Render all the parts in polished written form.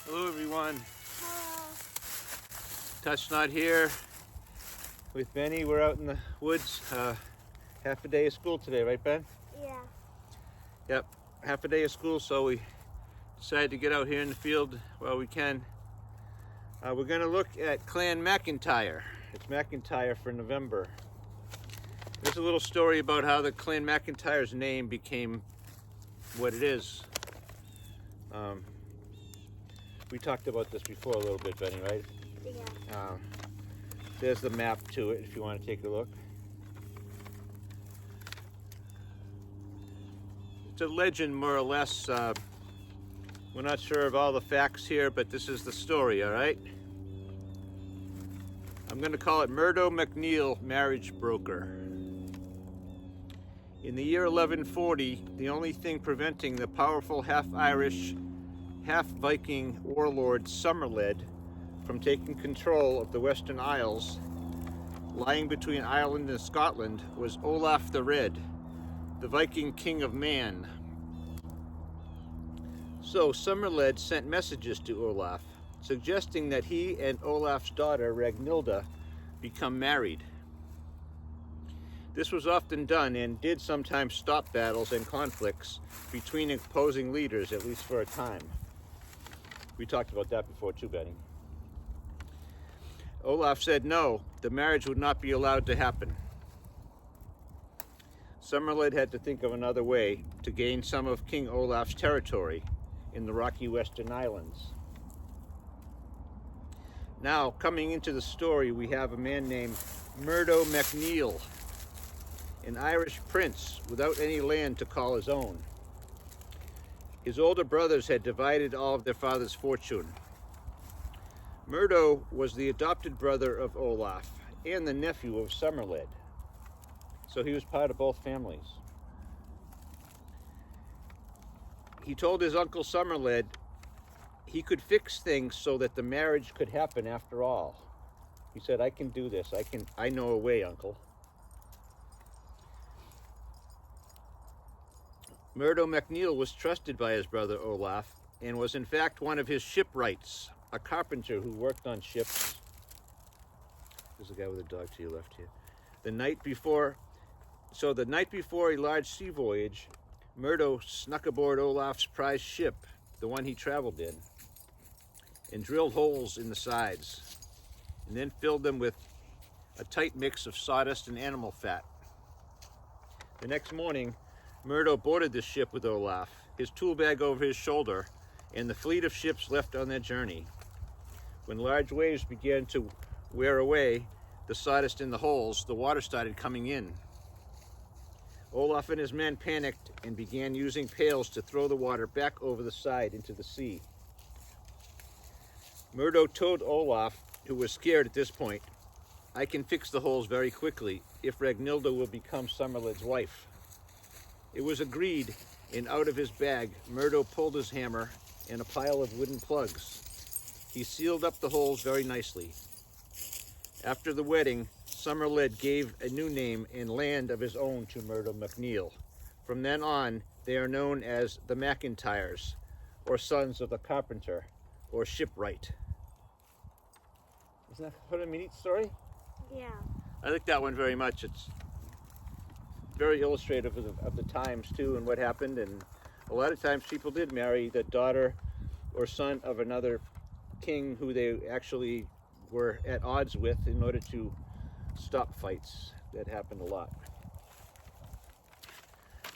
Hello everyone. Hello. Touch not here with Benny. We're out in the woods. Half a day of school today, right Ben? Yeah. Yep, half a day of school, so we decided to get out here in the field while we can. We're going to look at clanmackintyre. It's MacNeil for November. There's a little story about how the clanmackintyre's name became what it is. We talked about this before a little bit, Benny, right? Yeah. There's the map to it if you want to take a look. It's a legend, more or less. We're not sure of all the facts here, but this is the story, all right? I'm going to call it Murdo MacNeil, marriage broker. In the year 1140, the only thing preventing the powerful half-Irish, half-Viking warlord Somerled from taking control of the Western Isles, lying between Ireland and Scotland, was Olaf the Red, the Viking king of Man. So Somerled sent messages to Olaf, suggesting that he and Olaf's daughter Ragnhilda become married. This was often done and did sometimes stop battles and conflicts between opposing leaders, at least for a time. We talked about that before too, Benny. Olaf said no, the marriage would not be allowed to happen. Somerled had to think of another way to gain some of King Olaf's territory in the rocky Western Islands. Now, coming into the story, we have a man named Murdo MacNeil, an Irish prince without any land to call his own. His older brothers had divided all of their father's fortune. Murdo was the adopted brother of Olaf and the nephew of Somerled, so he was part of both families. He told his uncle Somerled he could fix things so that the marriage could happen after all. He said, I can do this. I know a way, uncle. Murdo MacNeil was trusted by his brother Olaf and was in fact one of his shipwrights, a carpenter who worked on ships. There's a guy with a dog to your left here. The night before a large sea voyage, Murdo snuck aboard Olaf's prize ship, the one he traveled in, and drilled holes in the sides, and then filled them with a tight mix of sawdust and animal fat. The next morning, Murdo boarded the ship with Olaf, his tool bag over his shoulder, and the fleet of ships left on their journey. When large waves began to wear away the sawdust in the holes, the water started coming in. Olaf and his men panicked and began using pails to throw the water back over the side into the sea. Murdo told Olaf, who was scared at this point, I can fix the holes very quickly if Ragnhilda will become Somerled's wife. It was agreed, and out of his bag, Murdo pulled his hammer and a pile of wooden plugs. He sealed up the holes very nicely. After the wedding, Somerled gave a new name and land of his own to Murdo MacNeil. From then on, they are known as the MacIntyres, or sons of the carpenter, or shipwright. Isn't that what a neat story? Yeah. I like that one very much. It's very illustrative of the times too and what happened, and a lot of times people did marry the daughter or son of another king who they actually were at odds with in order to stop fights. That happened a lot.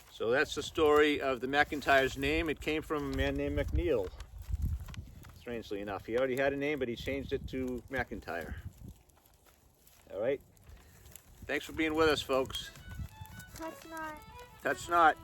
So that's the story of the MacIntyre's name. It came from a man named MacNeil, strangely enough. He already had a name, but he changed it to MacIntyre. All right, thanks for being with us, folks. Touch not. Touch not.